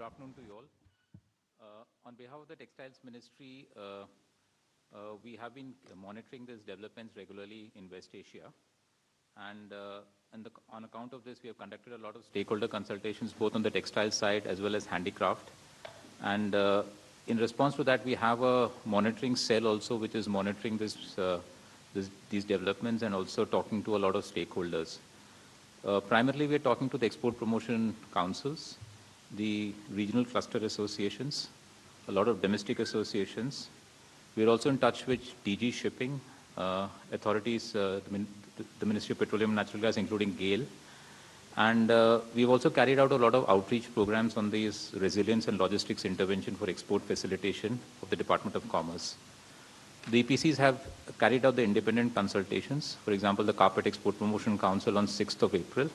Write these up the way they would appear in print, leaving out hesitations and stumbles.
Good afternoon to you all. On behalf of the Textiles Ministry, we have been monitoring these developments regularly in West Asia. And on account of this, we have conducted a lot of stakeholder consultations, both on the textile side as well as handicraft. And in response to that, we have a monitoring cell also, which is monitoring these developments and also talking to a lot of stakeholders. Primarily, we are talking to the export promotion councils, the regional cluster associations, a lot of domestic associations. We are also in touch with DG Shipping authorities, the Ministry of Petroleum and Natural Gas, including GAIL. And we've also carried out a lot of outreach programs on these resilience and logistics intervention for export facilitation of the Department of Commerce. The EPCs have carried out the independent consultations. For example, the Carpet Export Promotion Council on 6th of April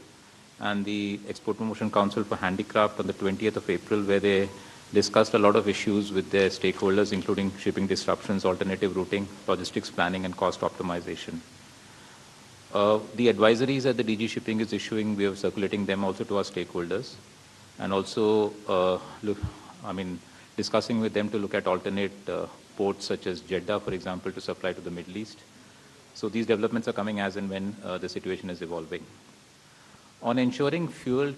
and the Export Promotion Council for Handicraft on the 20th of April, where they discussed a lot of issues with their stakeholders, including shipping disruptions, alternative routing, logistics planning, and cost optimization. The advisories that the DG Shipping is issuing, we are circulating them also to our stakeholders, and also, discussing with them to look at alternate ports such as Jeddah, for example, to supply to the Middle East. So these developments are coming as and when the situation is evolving. On ensuring fuel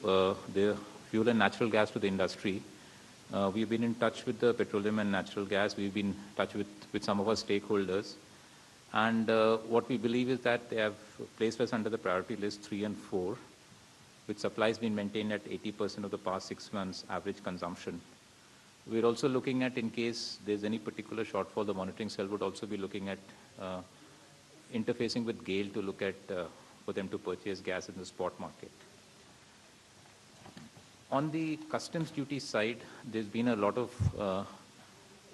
and natural gas to the industry, we've been in touch with the petroleum and natural gas. We've been in touch with some of our stakeholders. And what we believe is that they have placed us under the priority list 3 and 4, with supplies being maintained at 80% of the past 6 months average consumption. We're also looking at, in case there's any particular shortfall, the monitoring cell would also be looking at interfacing with GAIL to look at for them to purchase gas in the spot market. On the customs duty side, there's been a lot of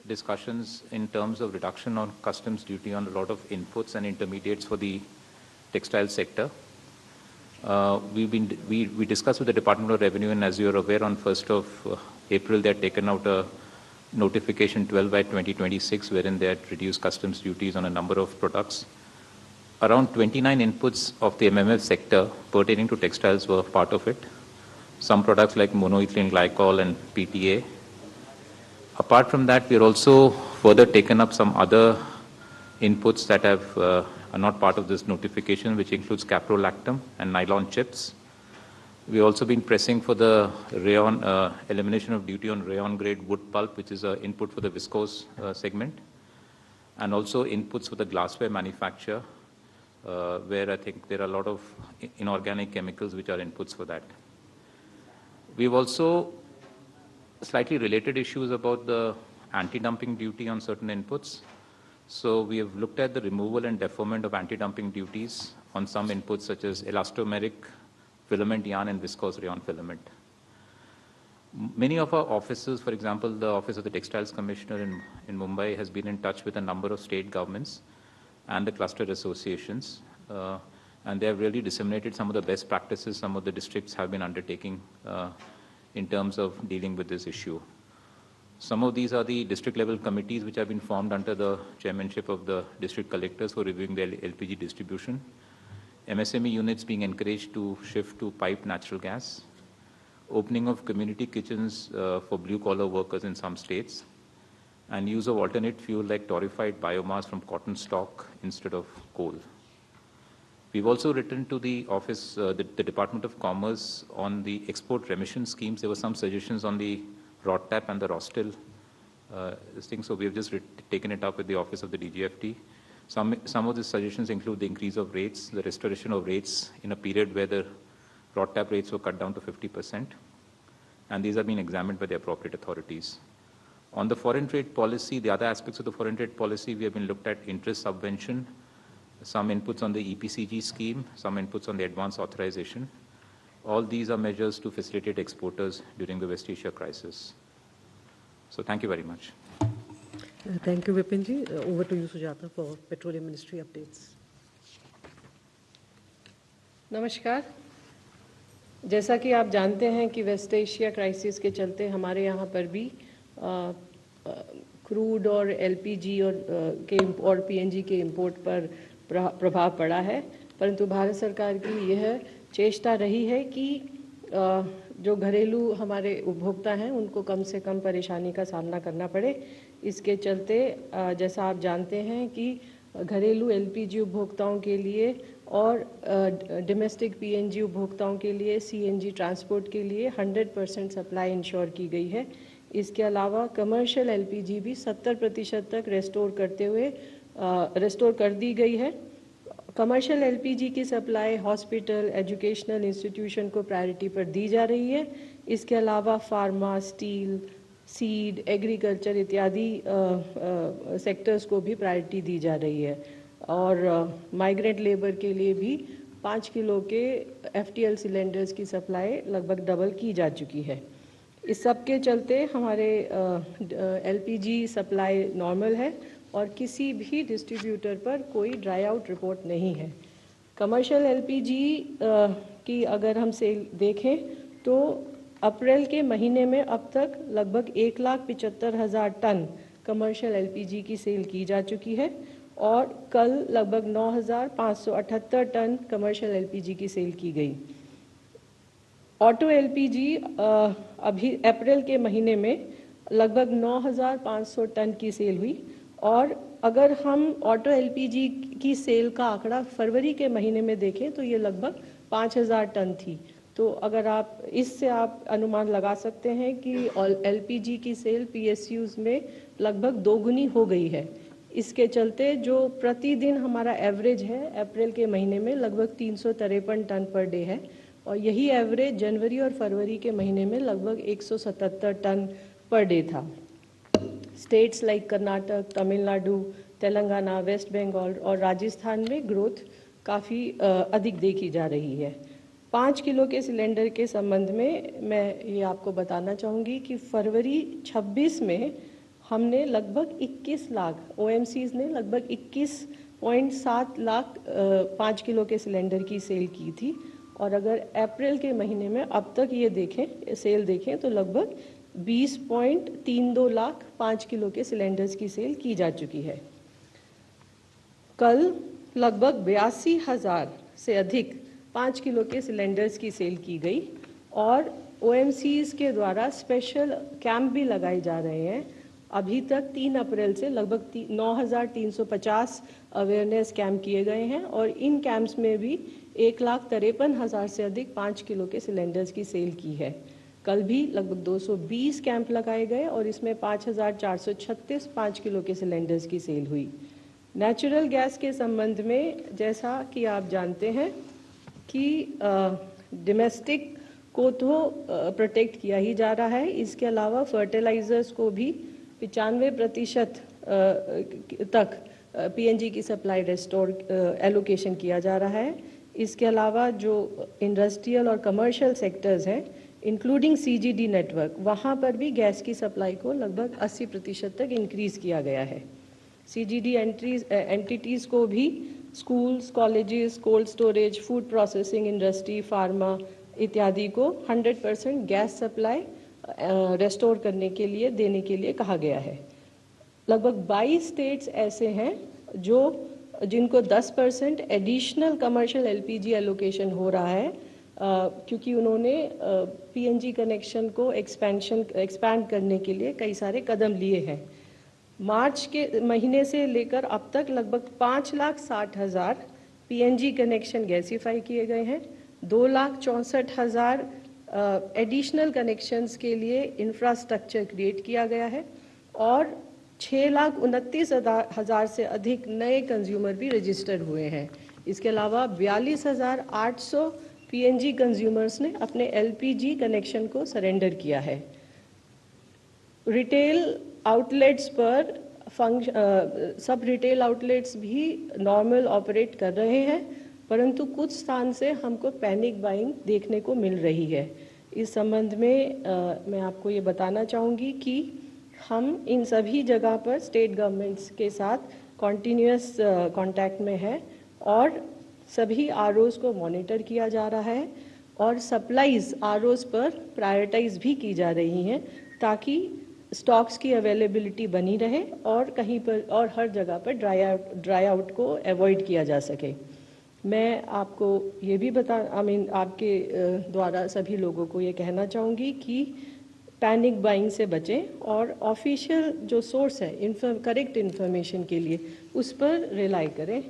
discussions in terms of reduction on customs duty on a lot of inputs and intermediates for the textile sector. We discussed with the Department of Revenue, and as you're aware, on 1st of April, they had taken out a notification 12/2026, wherein they had reduced customs duties on a number of products. Around 29 inputs of the MMF sector pertaining to textiles were part of it. Some products like monoethylene glycol and PTA. Apart from that, we're also further taken up some other inputs that are not part of this notification, which includes caprolactam and nylon chips. We've also been pressing for the rayon, elimination of duty on rayon grade wood pulp, which is an input for the viscose segment, and also inputs for the glassware manufacture, where I think there are a lot of inorganic chemicals which are inputs for that. We've also slightly related issues about the anti-dumping duty on certain inputs. So we have looked at the removal and deferment of anti-dumping duties on some inputs such as elastomeric, filament yarn, and viscose rayon filament. Many of our offices, for example, the Office of the Textiles Commissioner in Mumbai has been in touch with a number of state governments and the cluster associations, and they have really disseminated some of the best practices some of the districts have been undertaking in terms of dealing with this issue. Some of these are the district level committees which have been formed under the chairmanship of the district collectors for reviewing the LPG distribution. MSME units being encouraged to shift to piped natural gas. Opening of community kitchens for blue collar workers in some states. And use of alternate fuel like torrefied biomass from cotton stalk instead of coal. We've also written to the office, the Department of Commerce on the export remission schemes. There were some suggestions on the ROTTAP and the ROSTIL thing, so we've just taken it up with the office of the DGFT. Some of the suggestions include the increase of rates, the restoration of rates in a period where the ROTTAP rates were cut down to 50%, and these are being examined by the appropriate authorities. On the foreign trade policy, the other aspects of the foreign trade policy, we have been looked at interest subvention, some inputs on the EPCG scheme, some inputs on the advance authorization. All these are measures to facilitate exporters during the West Asia crisis. So thank you very much. Thank you, Vipinji. Over to you, Sujata, for Petroleum Ministry updates. नमस्कार। जैसा कि आप जानते हैं कि waste Asia crisis के चलते हमारे यहाँ पर भी क्रूड और एलपीजी और पीएनजी के इंपोर्ट पर प्रभाव पड़ा है, परंतु भारत सरकार की यह चेष्टा रही है कि जो घरेलू हमारे उपभोक्ता हैं उनको कम से कम परेशानी का सामना करना पड़े। इसके चलते जैसा आप जानते हैं कि घरेलू एलपीजी उपभोक्ताओं के लिए और डोमेस्टिक पीएनजी उपभोक्ताओं के लिए सीएनजी ट्रांसपोर्ट के लिए 100% सप्लाई इंश्योर की गई है। इसके अलावा कमर्शियल एलपीजी भी 70% तक रेस्टोर कर दी गई है। कमर्शियल एलपीजी की सप्लाई हॉस्पिटल, एजुकेशनल इंस्टीट्यूशन को प्रायोरिटी पर दी जा रही है। इसके अलावा फार्मा, स्टील, सीड, एग्रीकल्चर इत्यादि सेक्टर्स को भी प्रायोरिटी दी जा रही है। और माइग्रेंट लेबर के लिए भी 5 किलो के एफटीएल सिलेंडर्स की सप्लाई लगभग डबल की जा चुकी है। इस सब के चलते हमारे एलपीजी सप्लाई नॉर्मल है और किसी भी डिस्ट्रीब्यूटर पर कोई ड्राई आउट रिपोर्ट नहीं है। कमर्शियल एलपीजी की अगर हम सेल देखें तो अप्रैल के महीने में अब तक लगभग 1,75,000 टन कमर्शियल एलपीजी की सेल की जा चुकी है और कल लगभग 9,578 टन कमर्शियल एलपीजी की सेल की गई। ऑटो एलपीजी अभी अप्रैल के महीने में लगभग 9,500 टन की सेल हुई और अगर हम ऑटो एलपीजी की सेल का आंकड़ा फरवरी के महीने में देखें तो ये लगभग 5,000 टन थी। तो अगर आप इससे आप अनुमान लगा सकते हैं कि एलपीजी की सेल पीएसयूज में लगभग दोगुनी हो गई है। इसके चलते जो प्रतिदिन हमारा एवरेज है अप्रैल के महीने में लगभग 353 टन पर डे है और यही एवरेज जनवरी और फरवरी के महीने में लगभग 177 टन पर डे था। स्टेट्स लाइक कर्नाटक, तमिलनाडु, तेलंगाना, वेस्ट बंगाल और राजस्थान में ग्रोथ काफ़ी अधिक देखी जा रही है। 5 किलो के सिलेंडर के संबंध में मैं ये आपको बताना चाहूँगी कि फरवरी 26 में हमने लगभग 21 लाख ओएमसीज ने लगभग 21.7 लाख 5 किलो के सिलेंडर की सेल की थी और अगर अप्रैल के महीने में अब तक ये देखें सेल देखें तो लगभग 20.32 लाख 5 किलो के सिलेंडर्स की सेल की जा चुकी है। कल लगभग 82,000 से अधिक 5 किलो के सिलेंडर्स की सेल की गई और ओएमसीज के द्वारा स्पेशल कैंप भी लगाए जा रहे हैं। अभी तक 3 अप्रैल से लगभग 9,350 अवेयरनेस कैंप किए गए हैं और इन कैंप्स में भी 1,53,000 से अधिक 5 किलो के सिलेंडर्स की सेल की है। कल भी लगभग 220 कैंप लगाए गए और इसमें 5,436 5 किलो के सिलेंडर्स की सेल हुई। नेचुरल गैस के संबंध में जैसा कि आप जानते हैं कि डोमेस्टिक को तो प्रोटेक्ट किया ही जा रहा है, इसके अलावा फर्टिलाइजर्स को भी 95% तक पीएनजी की सप्लाई रेस्टोर एलोकेशन किया जा रहा है। इसके अलावा जो इंडस्ट्रियल और कमर्शियल सेक्टर्स हैं इंक्लूडिंग सीजीडी नेटवर्क, वहाँ पर भी गैस की सप्लाई को लगभग 80% तक इंक्रीज़ किया गया है। सीजीडी एंटिटीज़ को भी schools, colleges, cold storage, food processing industry, pharma इत्यादि को 100% गैस सप्लाई रेस्टोर करने के लिए देने के लिए कहा गया है। लगभग 22 स्टेट्स ऐसे हैं जिनको 10% एडिशनल कमर्शियल एलपीजी एलोकेशन हो रहा है क्योंकि उन्होंने पीएनजी कनेक्शन को एक्सपैंड करने के लिए कई सारे कदम लिए हैं। मार्च के महीने से लेकर अब तक लगभग 5,60,000 पीएनजी कनेक्शन गैसीफाई किए गए हैं। 2,64,000 एडिशनल कनेक्शंस के लिए इंफ्रास्ट्रक्चर क्रिएट किया गया है और 6,29,000 से अधिक नए कंज्यूमर भी रजिस्टर हुए हैं। इसके अलावा 42,800 पीएनजी कंज्यूमर्स ने अपने एलपीजी कनेक्शन को सरेंडर किया है। रिटेल आउटलेट्स पर सब रिटेल आउटलेट्स भी नॉर्मल ऑपरेट कर रहे हैं, परंतु कुछ स्थान से हमको पैनिक बाइंग देखने को मिल रही है। इस संबंध में मैं आपको ये बताना चाहूँगी कि हम इन सभी जगह पर स्टेट गवर्नमेंट्स के साथ कॉन्टीन्यूअस कांटेक्ट में है और सभी आरओज़ को मॉनिटर किया जा रहा है और सप्लाईज आरओज़ पर प्रायोरिटाइज भी की जा रही हैं ताकि स्टॉक्स की अवेलेबिलिटी बनी रहे और कहीं पर और हर जगह पर ड्राई आउट को अवॉइड किया जा सके। मैं आपको ये भी आपके द्वारा सभी लोगों को ये कहना चाहूँगी कि पैनिक बाइंग से बचें और ऑफिशियल जो सोर्स है करेक्ट इन्फॉर्मेशन के लिए उस पर रिलाई करें।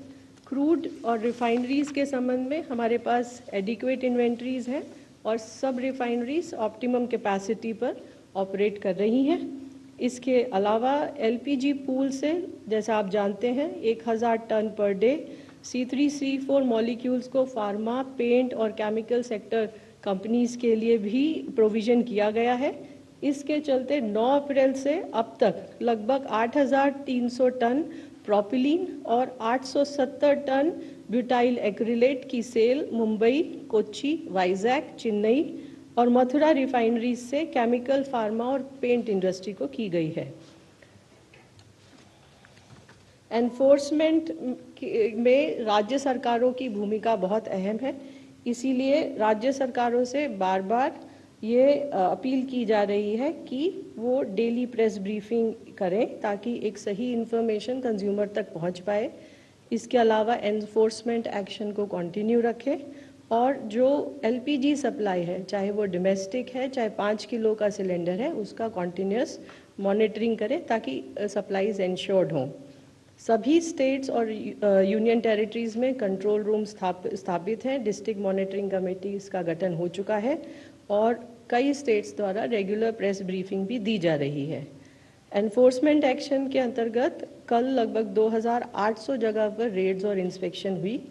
क्रूड और रिफाइनरीज़ के संबंध में हमारे पास एडिक्वेट इन्वेंट्रीज़ हैं और सब रिफाइनरीज ऑप्टिमम कैपेसिटी पर ऑपरेट कर रही हैं। इसके अलावा एलपीजी पूल से, जैसा आप जानते हैं, 1000 ton per day C3C4 molecules को फार्मा, पेंट और केमिकल सेक्टर कंपनीज के लिए भी प्रोविज़न किया गया है। इसके चलते 9 अप्रैल से अब तक लगभग 8300 टन प्रोपिलीन और 870 टन ब्यूटाइल एक्रिलेट की सेल मुंबई, कोच्चि, वाइजैक, चेन्नई और मथुरा रिफाइनरीज से केमिकल, फार्मा और पेंट इंडस्ट्री को की गई है। एनफोर्समेंट में राज्य सरकारों की भूमिका बहुत अहम है, इसीलिए राज्य सरकारों से बार बार ये अपील की जा रही है कि वो डेली प्रेस ब्रीफिंग करें ताकि एक सही इन्फॉर्मेशन कंज्यूमर तक पहुंच पाए। इसके अलावा एनफोर्समेंट एक्शन को कंटिन्यू रखें और जो एलपीजी सप्लाई है, चाहे वो डोमेस्टिक है, चाहे 5 किलो का सिलेंडर है, उसका कॉन्टिन्यूस मॉनिटरिंग करें ताकि सप्लाईज इंश्योर्ड हों। सभी स्टेट्स और यूनियन टेरिटरीज़ में कंट्रोल रूम स्थापित हैं। डिस्ट्रिक्ट मॉनिटरिंग कमेटीज़ का गठन हो चुका है और कई स्टेट्स द्वारा रेगुलर प्रेस ब्रीफिंग भी दी जा रही है। एनफोर्समेंट एक्शन के अंतर्गत कल लगभग 2800 जगह पर रेड्स और इंस्पेक्शन हुई।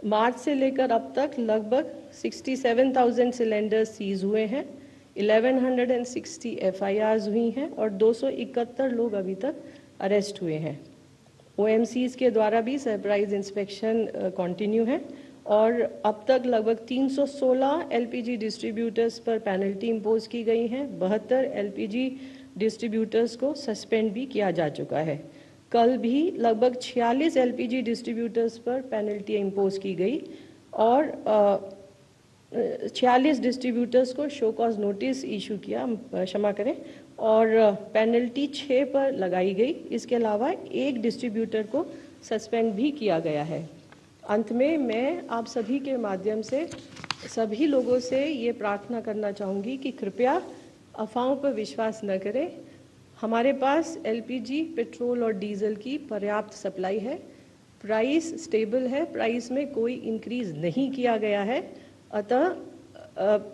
मार्च से लेकर अब तक लगभग 67,000 सिलेंडर सीज हुए हैं, 1160 FIRs हुई हैं और 271 लोग अभी तक अरेस्ट हुए हैं। OMCs के द्वारा भी सरप्राइज इंस्पेक्शन कंटिन्यू है और अब तक लगभग 316 LPG डिस्ट्रीब्यूटर्स पर पेनल्टी इम्पोज की गई हैं। 72 LPG डिस्ट्रीब्यूटर्स को सस्पेंड भी किया जा चुका है। कल भी लगभग 46 LPG डिस्ट्रीब्यूटर्स पर पेनल्टी इम्पोज की गई और 46 डिस्ट्रीब्यूटर्स को शो कॉज नोटिस इशू किया, क्षमा करें, और पेनल्टी 6 पर लगाई गई। इसके अलावा एक डिस्ट्रीब्यूटर को सस्पेंड भी किया गया है। अंत में मैं आप सभी के माध्यम से सभी लोगों से ये प्रार्थना करना चाहूँगी कि कृपया अफवाहों पर विश्वास न करें। हमारे पास LPG, पेट्रोल और डीजल की पर्याप्त सप्लाई है। प्राइस स्टेबल है, प्राइस में कोई इंक्रीज नहीं किया गया है। अतः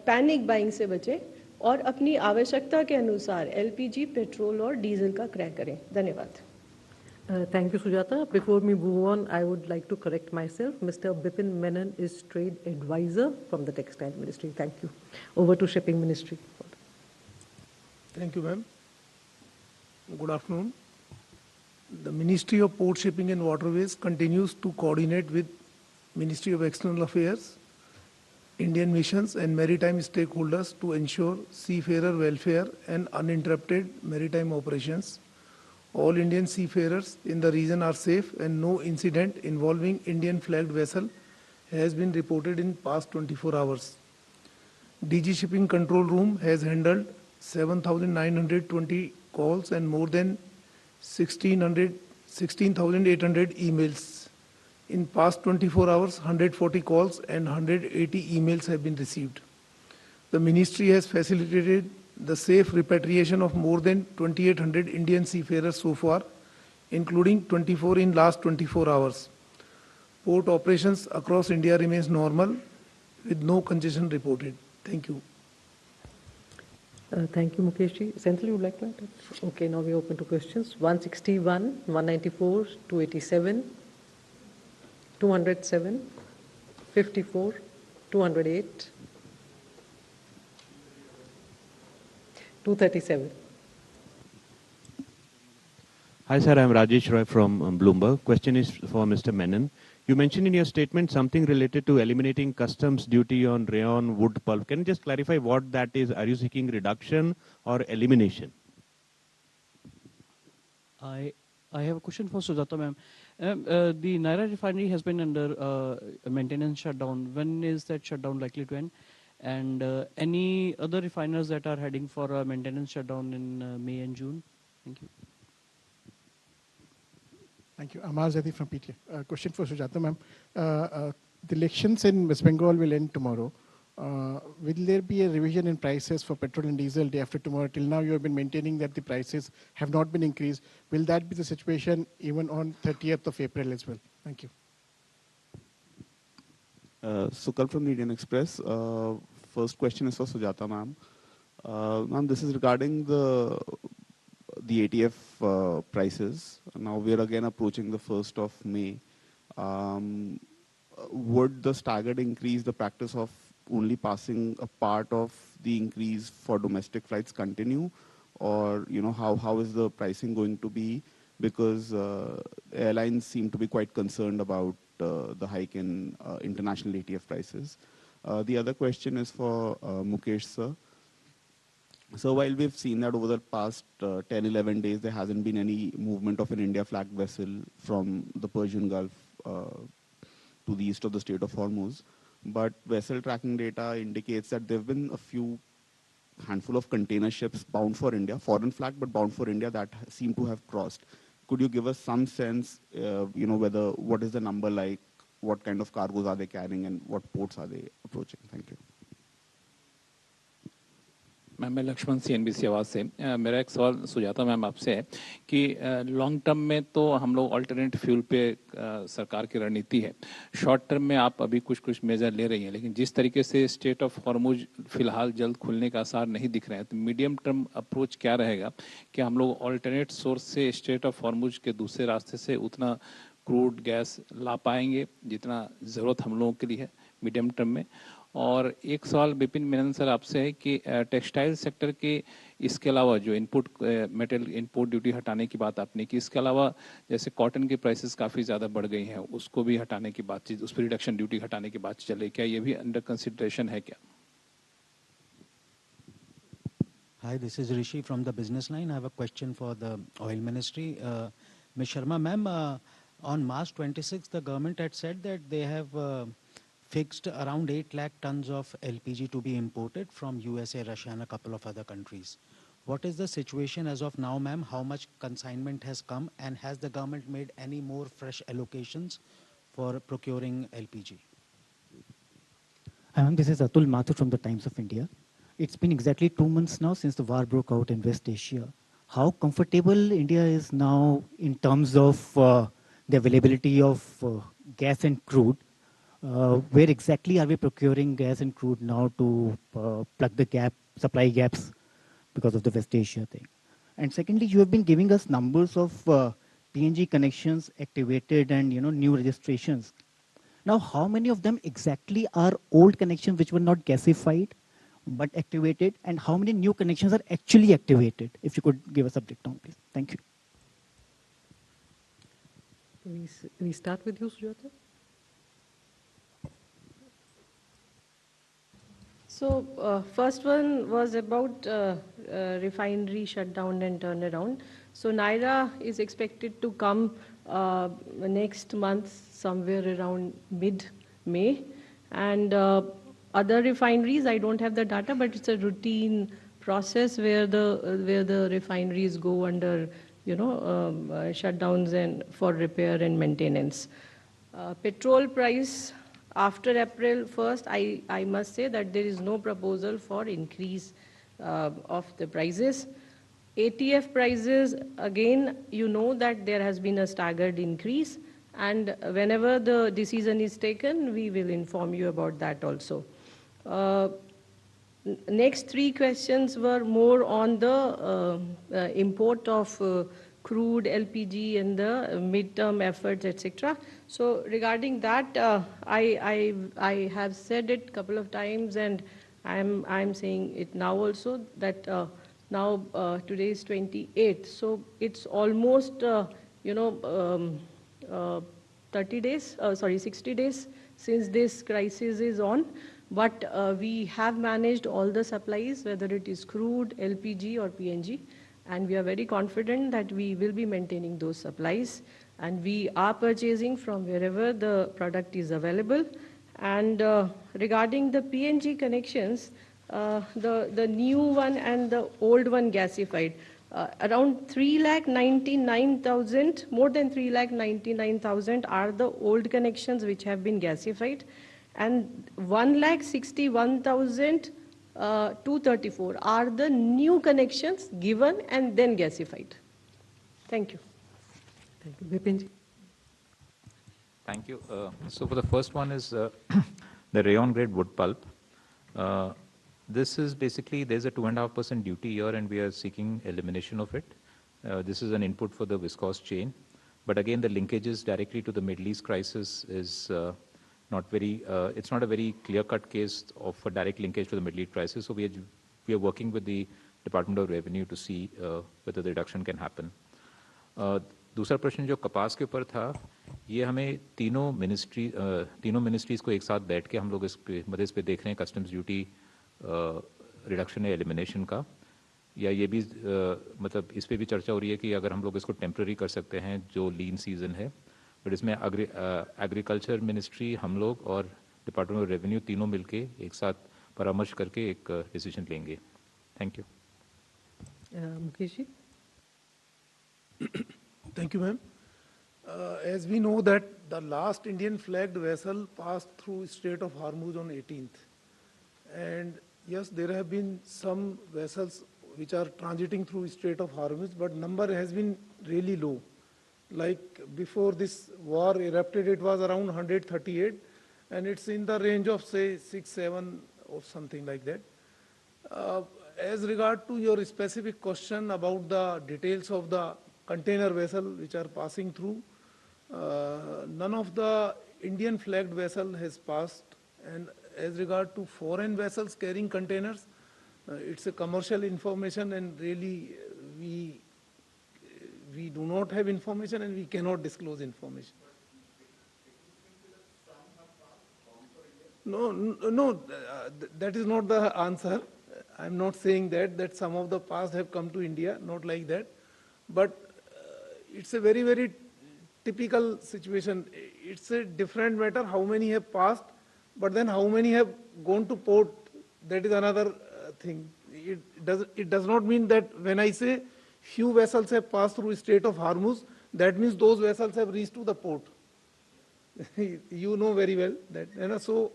पैनिक बाइंग से बचें और अपनी आवश्यकता के अनुसार LPG, पेट्रोल और डीजल का क्रय करें। धन्यवाद। Thank you, Sujata. Before we move on, I would like to correct myself. Mr. Bipin Menon is Trade Advisor from the Textile Ministry. Thank you. Over to Shipping Ministry. Thank you, ma'am. Good afternoon. The Ministry of Port Shipping and Waterways continues to coordinate with Ministry of External Affairs, Indian missions and maritime stakeholders to ensure seafarer welfare and uninterrupted maritime operations. All Indian seafarers in the region are safe and no incident involving Indian flagged vessel has been reported in past 24 hours. DG Shipping Control Room has handled 7,920 calls and more than 16,800 emails. In past 24 hours, 140 calls and 180 emails have been received. The ministry has facilitated the safe repatriation of more than 2,800 Indian seafarers so far, including 24 in last 24 hours. Port operations across India remains normal with no congestion reported. Thank you. Thank you, Mukeshji. Central, you would like to add? Okay, now we open to questions. 161, 194, 287, 207, 54, 208, 237. Hi, sir. I'm Rajesh Roy from Bloomberg. Question is for Mr. Menon. You mentioned in your statement something related to eliminating customs duty on rayon wood pulp. Can you just clarify what that is? Are you seeking reduction or elimination? I have a question for Sujata ma'am. The Naira refinery has been under a maintenance shutdown. When is that shutdown likely to end? And any other refiners that are heading for a maintenance shutdown in May and June? Thank you. Thank you. Amar Zadi from PTA. Question for Sujata ma'am. The elections in West Bengal will end tomorrow. Will there be a revision in prices for petrol and diesel day after tomorrow? Till now you have been maintaining that the prices have not been increased. Will that be the situation even on 30th of April as well? Thank you. Sukal from the Indian Express. First question is for Sujata ma'am. Ma'am, this is regarding the ATF prices. Now we are again approaching the 1st of May. Would the staggered increase, the practice of only passing a part of the increase for domestic flights continue? Or, you know, how is the pricing going to be? Because airlines seem to be quite concerned about the hike in international ATF prices. The other question is for Mukesh sir. So while we've seen that over the past 10-11 days, there hasn't been any movement of an India flagged vessel from the Persian Gulf to the east of the Strait of Hormuz. But vessel tracking data indicates that there have been a handful of container ships bound for India, foreign flagged but bound for India, that seem to have crossed. Could you give us some sense, you know, what is the number like, what kind of cargoes are they carrying and what ports are they approaching? Thank you. Ma'am मैं Lakshman CNBC आवाज़ से मेरा एक सवाल Sujata ma'am आपसे है कि long term में तो हम लोग अल्टरनेट फ्यूल पे सरकार की रणनीति है, शॉर्ट टर्म में आप अभी कुछ मेजर ले रही हैं, लेकिन जिस तरीके से स्टेट ऑफ हॉर्मुज फिलहाल जल्द खुलने का आसार नहीं दिख रहे हैं, तो मीडियम टर्म अप्रोच क्या रहेगा कि हम लोग अल्टरनेट सोर्स से स्टेट ऑफ हॉर्मुज के दूसरे रास्ते से उतना क्रूड गैस ला पाएंगे जितना ज़रूरत हम लोगों के लिए है मीडियम टर्म में? और एक सवाल विपिन मेनन सर आपसे है कि टेक्सटाइल सेक्टर के इसके अलावा जो इनपुट मेटेरियल इनपुट ड्यूटी हटाने की बात आपने की, इसके अलावा जैसे कॉटन के प्राइसेस काफ़ी ज़्यादा बढ़ गई हैं, उसको भी हटाने की बातचीत, उस पर रिडक्शन ड्यूटी हटाने की बात चल रही, क्या ये भी अंडर कंसिडरेशन है क्या? Hi, this is Rishi from the Business Line. I have a question for the Oil Ministry. Ms. Sharma, ma'am, on March 26, the government had said that they have fixed around 8 lakh tons of LPG to be imported from USA, Russia and a couple of other countries. What is the situation as of now, ma'am? How much consignment has come and has the government made any more fresh allocations for procuring LPG? This is Atul Mathur from the Times of India. It's been exactly 2 months now since the war broke out in West Asia. How comfortable India is now in terms of the availability of gas and crude? Where exactly are we procuring gas and crude now to plug the supply gaps because of the West Asia thing? And secondly, you have been giving us numbers of PNG connections activated and new registrations. Now, how many of them exactly are old connections which were not gasified but activated, and how many new connections are actually activated? If you could give us a breakdown, please. Thank you. We start with you, Sujata. So first one was about refinery shutdown and turnaround. So Naira is expected to come next month, somewhere around mid-May. And other refineries, I don't have the data, but it's a routine process where the refineries go under, shutdowns and for repair and maintenance. Petrol price after April 1st, I must say that there is no proposal for increase of the prices. ATF prices, again, you know that there has been a staggered increase, and whenever the decision is taken, we will inform you about that also. Next 3 questions were more on the import of crude, LPG, and the midterm efforts, etc. So regarding that, I have said it a couple of times, and I'm saying it now also, that now today is 28th, so it's almost 60 days since this crisis is on. But we have managed all the supplies, whether it is crude, LPG or PNG, and we are very confident that we will be maintaining those supplies, and we are purchasing from wherever the product is available. And regarding the PNG connections, the new one and the old one gasified, Around 3,99,000, more than 3,99,000 are the old connections which have been gasified, and 1,61,234 are the new connections given and then gasified. Thank you. Thank you. Bipin ji. Thank you. So for the first one is the rayon grade wood pulp. This is basically, there's a 2.5% duty here and we are seeking elimination of it. This is an input for the viscose chain. But again, the linkages directly to the Middle East crisis is not very, it's not a very clear-cut case of a direct linkage to the Middle East crisis. So we are working with the Department of Revenue to see whether the reduction can happen. दूसरा प्रश्न जो कपास के ऊपर था, ये हमें तीनों मिनिस्ट्रीज को एक साथ बैठ के हम लोग इस मदद पे देख रहे हैं कस्टम्स ड्यूटी रिडक्शन या एलिमिनेशन का, या ये भी मतलब इस पे भी चर्चा हो रही है कि अगर हम लोग इसको टेम्पररी कर सकते हैं जो लीन सीजन है, बट इसमें एग्रीकल्चर मिनिस्ट्री, हम लोग और डिपार्टमेंट ऑफ रेवेन्यू तीनों मिलके एक साथ परामर्श करके एक डिसीजन लेंगे. Thank you. Mukesh ji. Thank you, ma'am. As we know that the last Indian flagged vessel passed through Strait of Hormuz on 18th. And yes, there have been some vessels which are transiting through Strait of Hormuz, but number has been really low. Like before this war erupted, it was around 138, and it's in the range of say 6, 7 or something like that. As regard to your specific question about the details of the container vessel which are passing through, none of the Indian flagged vessel has passed. And as regard to foreign vessels carrying containers, it's a commercial information, and really we do not have information and we cannot disclose information. No, that is not the answer. I'm not saying that some of the past have come to India, not like that. But it's a very, very typical situation. It's a different matter how many have passed, but then how many have gone to port, that is another thing. It does not mean that when I say few vessels have passed through Strait of Hormuz, that means those vessels have reached to the port. You know very well that. And so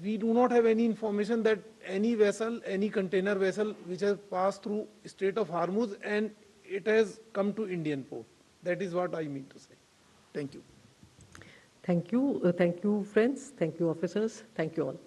we do not have any information that any vessel, any container vessel which has passed through Strait of Hormuz and it has come to Indian port. That is what I mean to say. Thank you. Thank you. Thank you, friends. Thank you, officers. Thank you all.